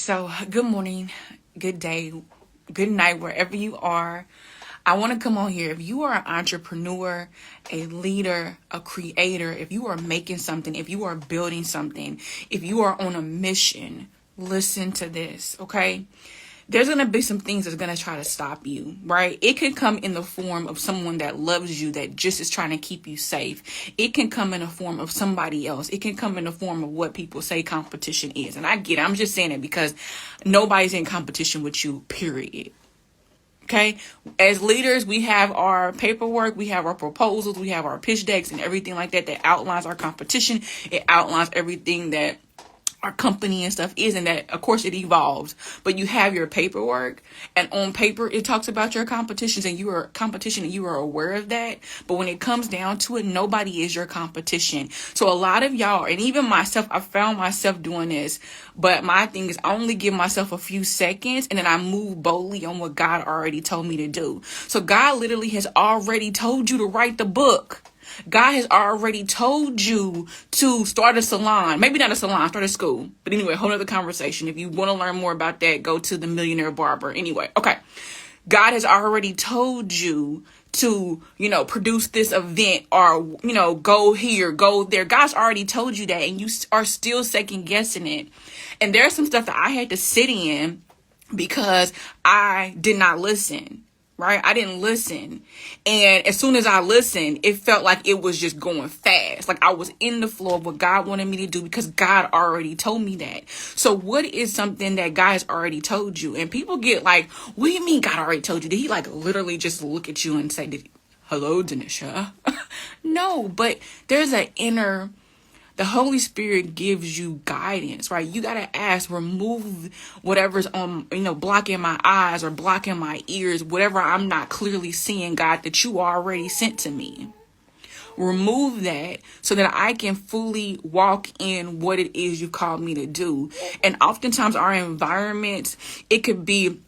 So, good morning, good day, good night, wherever you are. I want to come on here. If you are an entrepreneur, a leader, a creator, if you are making something, if you are building something, if you are on a mission, listen to this, okay? There's going to be some things that's going to try to stop you, right? It could come in the form of someone that loves you, that just is trying to keep you safe. It can come in the form of somebody else. It can come in the form of what people say competition is. And I get it. I'm just saying it because nobody's in competition with you, period. Okay. As leaders, we have our paperwork, we have our proposals, we have our pitch decks and everything like that outlines our competition. It outlines everything that our company and stuff is, and that of course it evolves, but you have your paperwork, and on paper it talks about your competitions and you are aware of that. But when it comes down to it, nobody is your competition. So a lot of y'all, and even myself, I found myself doing this, but my thing is I only give myself a few seconds and then I move boldly on what God already told me to do. So God literally has already told you to write the book. God has already told you to start a salon. Maybe not a salon, start a school. But anyway, whole other conversation. If you want to learn more about that, go to the Millionaire Barber. Anyway, okay. God has already told you to, produce this event or, go here, go there. God's already told you that, and you are still second guessing it. And there's some stuff that I had to sit in because I did not listen. Right? I didn't listen. And as soon as I listened, it felt like it was just going fast. Like I was in the flow of what God wanted me to do because God already told me that. So what is something that God has already told you? And people get like, what do you mean God already told you? Did he literally just look at you and say, hello, Denisha? No, but there's the Holy Spirit gives you guidance, right? You got to ask, remove whatever's on, blocking my eyes or blocking my ears, whatever I'm not clearly seeing, God, that you already sent to me. Remove that so that I can fully walk in what it is you called me to do. And oftentimes our environments, it could be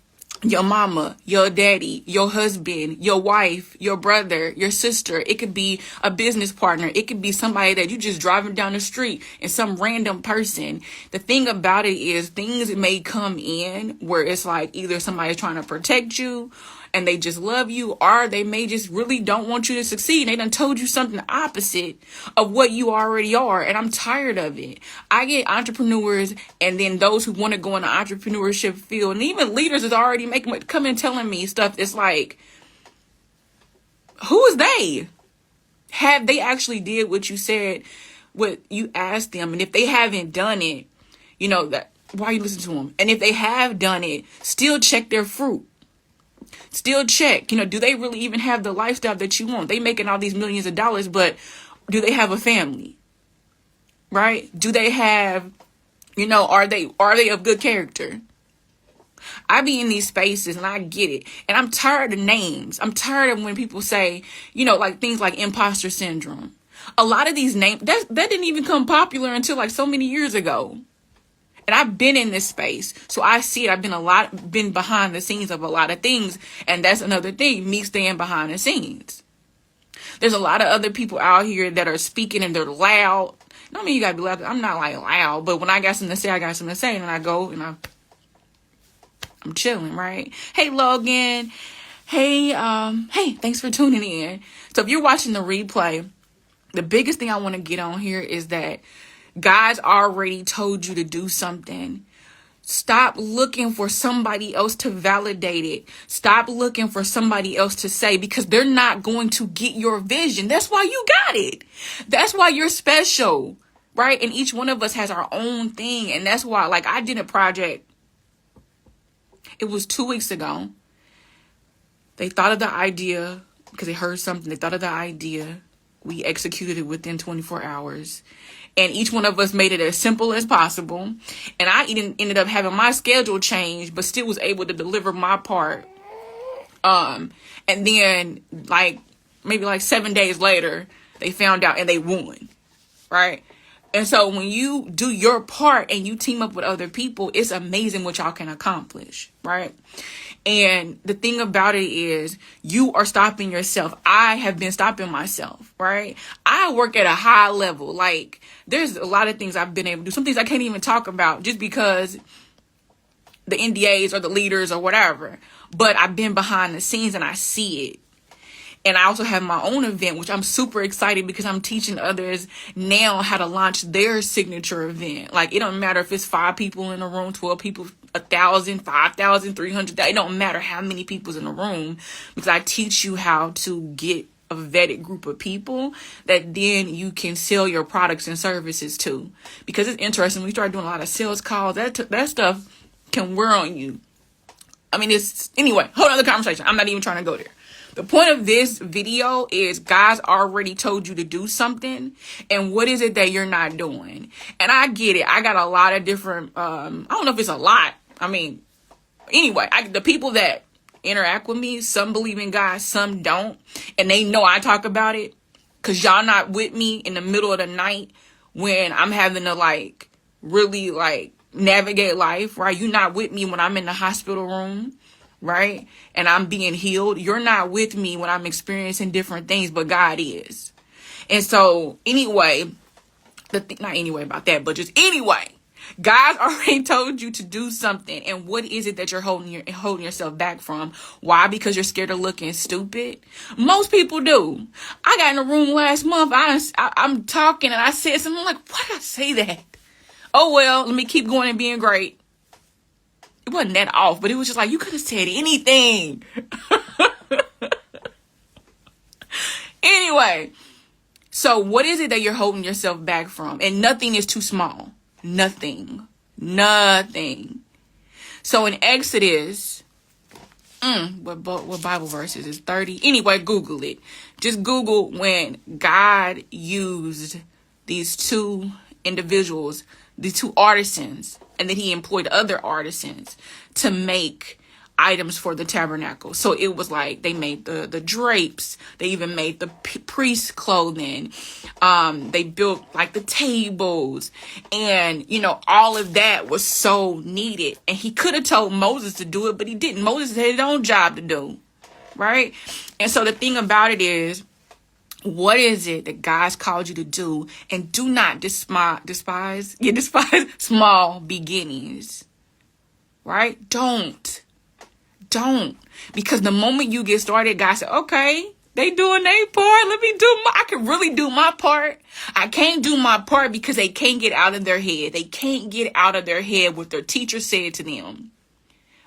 your mama, your daddy, your husband, your wife, your brother, your sister. It could be a business partner. It could be somebody that you just driving down the street and some random person. The thing about it is things may come in where it's like either somebody's trying to protect you and they just love you, or they may just really don't want you to succeed. They done told you something opposite of what you already are. And I'm tired of it. I get entrepreneurs and then those who want to go in the entrepreneurship field, and even leaders is already coming telling me stuff. It's like, who is they? Have they actually did what you said, what you asked them? And if they haven't done it, that why you listen to them? And if they have done it, still check their fruit. Still check, do they really even have the lifestyle that you want? They making all these millions of dollars, but do they have a family? Right? Do they have, are they of good character? I be in these spaces and I get it. And I'm tired of names. I'm tired of when people say, things like imposter syndrome. A lot of these names, that didn't even come popular until so many years ago. And I've been in this space, so I see it. I've been behind the scenes of a lot of things. And that's another thing, me staying behind the scenes. There's a lot of other people out here that are speaking and they're loud. I mean, you gotta be loud. I'm not loud, but when I got something to say, I got something to say. And I go and I'm chilling, right? Hey, Logan. Hey, thanks for tuning in. So if you're watching the replay, the biggest thing I want to get on here is that God's already told you to do something. Stop looking for somebody else to validate it. Stop looking for somebody else to say, because they're not going to get your vision. That's why you got it. That's why you're special, right? And each one of us has our own thing. And that's why, I did a project. It was 2 weeks ago. They thought of the idea because they heard something. They thought of the idea. We executed it within 24 hours. And each one of us made it as simple as possible. And I ended up having my schedule changed, but still was able to deliver my part. And then maybe 7 days later, they found out and they won. Right? And so when you do your part and you team up with other people, it's amazing what y'all can accomplish. Right? And the thing about it is you are stopping yourself. I have been stopping myself, right? I work at a high level. There's a lot of things I've been able to do. Some things I can't even talk about just because the NDAs or the leaders or whatever. But I've been behind the scenes and I see it. And I also have my own event, which I'm super excited because I'm teaching others now how to launch their signature event. Like, it don't matter if it's 5 people in a room, 12 people, 1,000, 5,000, 300. It don't matter how many people's in the room, because I teach you how to get a vetted group of people that then you can sell your products and services to. Because it's interesting, we start doing a lot of sales calls. That stuff can wear on you. I mean, anyway, whole other conversation. I'm not even trying to go there. The point of this video is God's already told you to do something, and what is it that you're not doing? And I get it. I got a lot of different, I don't know if it's a lot. I mean, anyway, the people that interact with me, some believe in God, some don't. And they know I talk about it because y'all not with me in the middle of the night when I'm having to really navigate life, right? You're not with me when I'm in the hospital room, right? And I'm being healed. You're not with me when I'm experiencing different things, but God is. And so anyway, not anyway about that, but just anyway, God already told you to do something. And what is it that you're holding yourself back from? Why? Because you're scared of looking stupid. Most people do. I got in a room last month. I'm talking and I said something, I'm like, why did I say that? Oh, well, let me keep going and being great. It wasn't that off, but it was just like, you could have said anything. Anyway, so what is it that you're holding yourself back from? And nothing is too small. Nothing. So in Exodus, what Bible verse is it? 30? Anyway, Google it. Just Google when God used these 2 individuals, these 2 artisans, and then he employed other artisans to make items for the tabernacle. So it was like they made the drapes. They even made the priest clothing. They built the tables, and all of that was so needed. And he could have told Moses to do it, but he didn't. Moses had his own job to do, right? And so the thing about it is, what is it that God's called you to do? And do not despise small beginnings, right? Don't. Because the moment you get started, God said, okay, they doing their part. Let me I can really do my part. I can't do my part because they can't get out of their head. They can't get out of their head what their teacher said to them,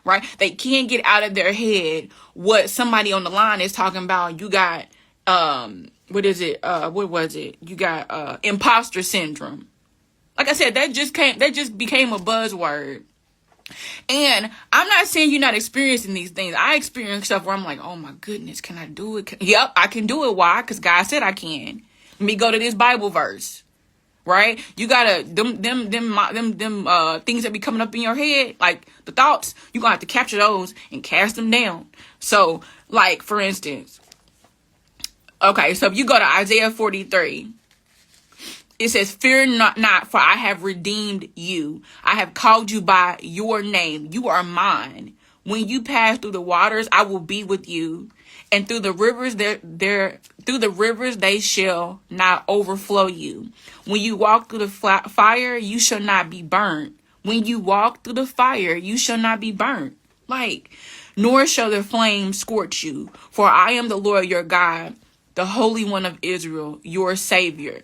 right? They can't get out of their head what somebody on the line is talking about. You got, what is it? What was it? You got, imposter syndrome. Like I said, that just became a buzzword. And I'm not saying you're not experiencing these things. I experience stuff where I'm like, oh my goodness, can I do it? Yep, I can do it. Why? Because God said I can. Let me go to this Bible verse, right? You gotta, them things that be coming up in your head, like the thoughts, you're gonna have to capture those and cast them down. So, for instance, okay, so if you go to Isaiah 43, it says, fear not, for I have redeemed you. I have called you by your name. You are mine. When you pass through the waters, I will be with you. And through the rivers, they shall not overflow you. When you walk through the fire, you shall not be burnt. When you walk through the fire, you shall not be burnt. Nor shall the flame scorch you. For I am the Lord your God, the Holy One of Israel, your Savior.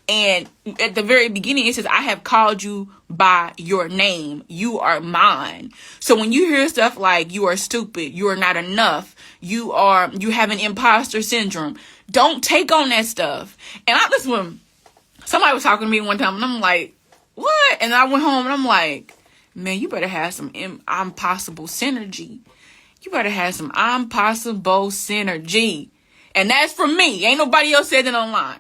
And at the very beginning, it says, I have called you by your name. You are mine. So when you hear stuff like you are stupid, you are not enough, you have an imposter syndrome, don't take on that stuff. And I listen when somebody was talking to me one time and I'm like, what? And I went home and I'm like, man, you better have some impossible synergy. You better have some impossible synergy. And that's from me. Ain't nobody else said it online.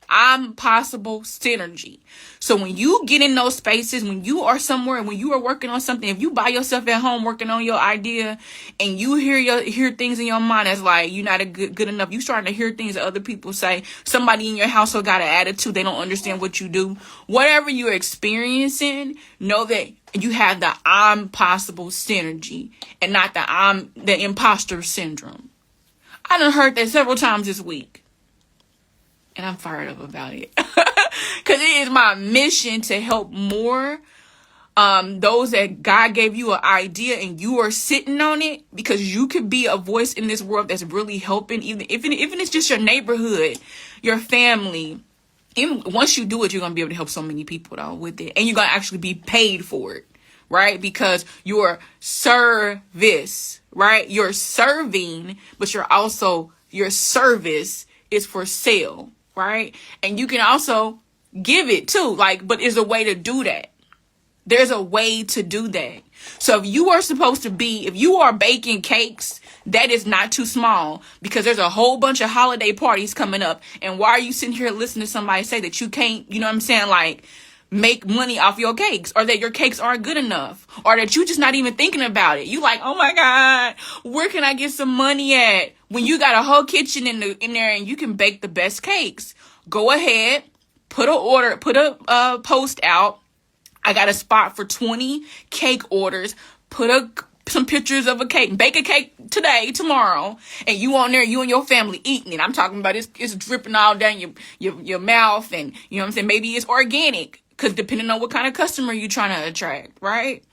Impossible synergy. So when you get in those spaces, when you are somewhere, when you are working on something, if you by yourself at home working on your idea and you hear things in your mind that's like, you're not good enough, you starting to hear things that other people say, somebody in your household got an attitude, they don't understand what you do, whatever you're experiencing, know that you have the impossible synergy and not the imposter syndrome. I done heard that several times this week. And I'm fired up about it. Because it is my mission to help more those that God gave you an idea and you are sitting on it, because you could be a voice in this world that's really helping, even it's just your neighborhood, your family. Even once you do it, you're going to be able to help so many people though with it, and you're going to actually be paid for it, right? Because your service, right? You're serving, but your service is for sale, right? And you can also give it too, but there's a way to do that. There's a way to do that. So if you are baking cakes, that is not too small, because there's a whole bunch of holiday parties coming up. And why are you sitting here listening to somebody say that you can't, you know what I'm saying, make money off your cakes, or that your cakes aren't good enough, or that you just not even thinking about it? You like, oh my God, where can I get some money at? When you got a whole kitchen in there and you can bake the best cakes. Go ahead, put a post out. I got a spot for 20 cake orders. Put some pictures of a cake. Bake a cake today, tomorrow, and you on there, you and your family eating it. I'm talking about it's dripping all down your mouth, and you know what I'm saying? Maybe it's organic, because depending on what kind of customer you're trying to attract, right?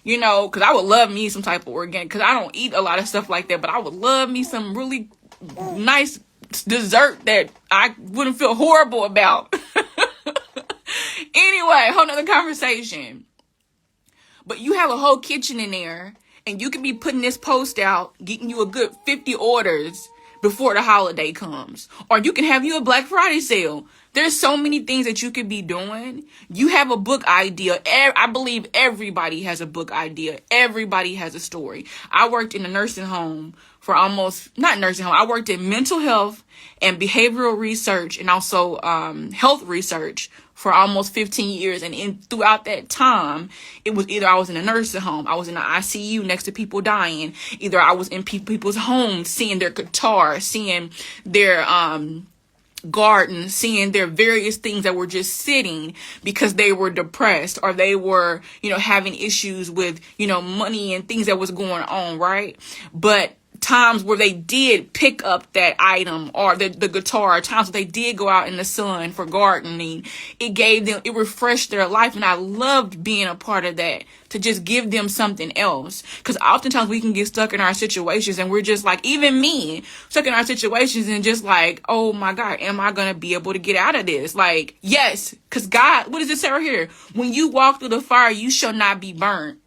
You know, because I would love me some type of organic, because I don't eat a lot of stuff like that, but I would love me some really nice dessert that I wouldn't feel horrible about. Anyway, whole nother conversation. But you have a whole kitchen in there, and you can be putting this post out, getting you a good 50 orders before the holiday comes. Or you can have you a Black Friday sale. There's so many things that you could be doing. You have a book idea. I believe everybody has a book idea. Everybody has a story. I worked in a nursing home I worked in mental health and behavioral research, and also health research for almost 15 years. And throughout that time, it was either I was in a nursing home, I was in the ICU next to people dying, either I was in people's homes, seeing their guitar, seeing their garden, seeing their various things that were just sitting because they were depressed, or they were, having issues with, money and things that was going on, right? But times where they did pick up that item or the guitar, times where they did go out in the sun for gardening, it refreshed their life. And I loved being a part of that, to just give them something else. Because oftentimes we can get stuck in our situations, and we're just like, even me, stuck in our situations, and just like, oh my God, am I going to be able to get out of this? Yes, because God, what does it say right here? When you walk through the fire, you shall not be burnt.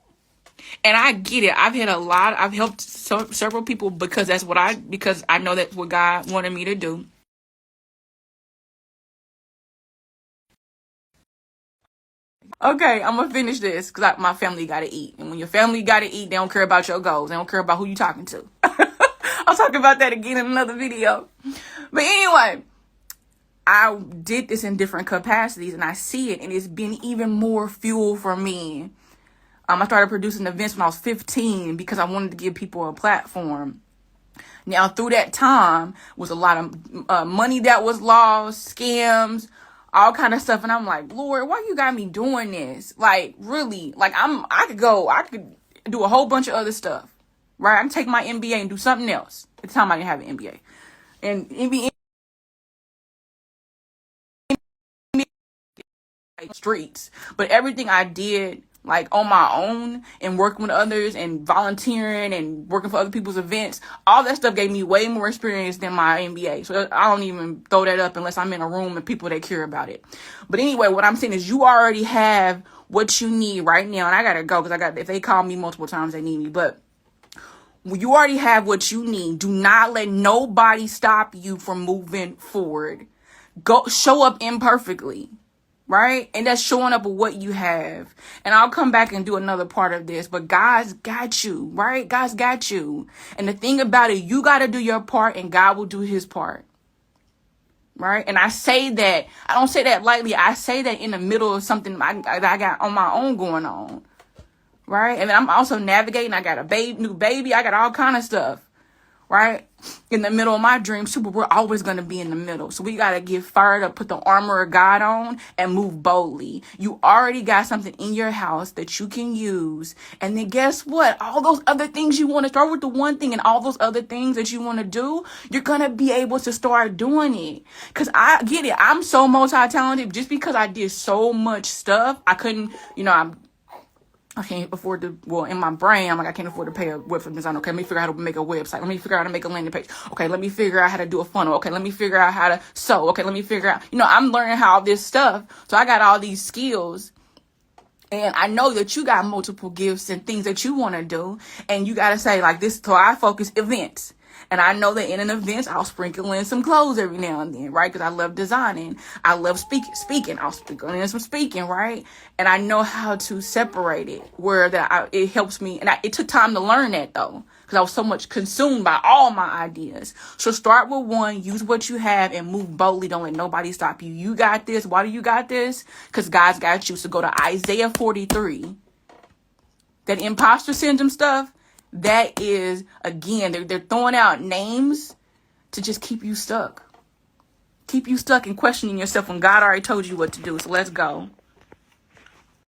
And I get it. I've helped several people because I know that's what God wanted me to do. Okay, I'm gonna finish this because my family gotta eat. And when your family gotta eat, they don't care about your goals. They don't care about who you talking to. I'll talk about that again in another video. But anyway, I did this in different capacities, and I see it, and it's been even more fuel for me. I started producing events when I was 15 because I wanted to give people a platform. Now, through that time was a lot of money that was lost, scams, all kind of stuff. And I'm like, Lord, why you got me doing this? Really, I could do a whole bunch of other stuff, right? I can take my MBA and do something else. At the time, I didn't have an MBA. And MBA streets, but everything I did on my own, and working with others and volunteering and working for other people's events, all that stuff gave me way more experience than my MBA. So I don't even throw that up unless I'm in a room and people that care about it. But anyway, what I'm saying is you already have what you need right now. And I gotta go because if they call me multiple times, they need me. But you already have what you need. Do not let nobody stop you from moving forward. Go show up imperfectly. Right? And that's showing up with what you have. And I'll come back and do another part of this. But God's got you, right? God's got you. And the thing about it, you got to do your part and God will do his part. Right? And I say that, I don't say that lightly. I say that in the middle of something I got on my own going on. Right? And then I'm also navigating. I got a new baby. I got all kind of stuff. Right? In the middle of my dreams too, but we're always going to be in the middle. So we got to get fired up, put the armor of God on, and move boldly. You already got something in your house that you can use. And then guess what? All those other things you want to start with, the one thing, and all those other things that you want to do, you're going to be able to start doing it. Because I get it. I'm so multi-talented. Just because I did so much stuff, I couldn't, I can't afford to, well, in my brain, I'm like, I can't afford to pay a website designer. Okay, let me figure out how to make a website. Let me figure out how to make a landing page. Okay, let me figure out how to do a funnel. Okay, let me figure out how to sew. Okay, let me figure out, I'm learning how all this stuff. So I got all these skills. And I know that you got multiple gifts and things that you want to do. And you got to say, like, this, so I focus events. And I know that in an event, I'll sprinkle in some clothes every now and then, right? Because I love designing. I love speaking. I'll sprinkle in some speaking, right? And I know how to separate it where it helps me. And it took time to learn that, though, because I was so much consumed by all my ideas. So start with one, use what you have, and move boldly. Don't let nobody stop you. You got this. Why do you got this? Because God's got you. So go to Isaiah 43. That imposter syndrome stuff. That is, again, they're throwing out names to just keep you stuck. Keep you stuck and questioning yourself when God already told you what to do. So let's go.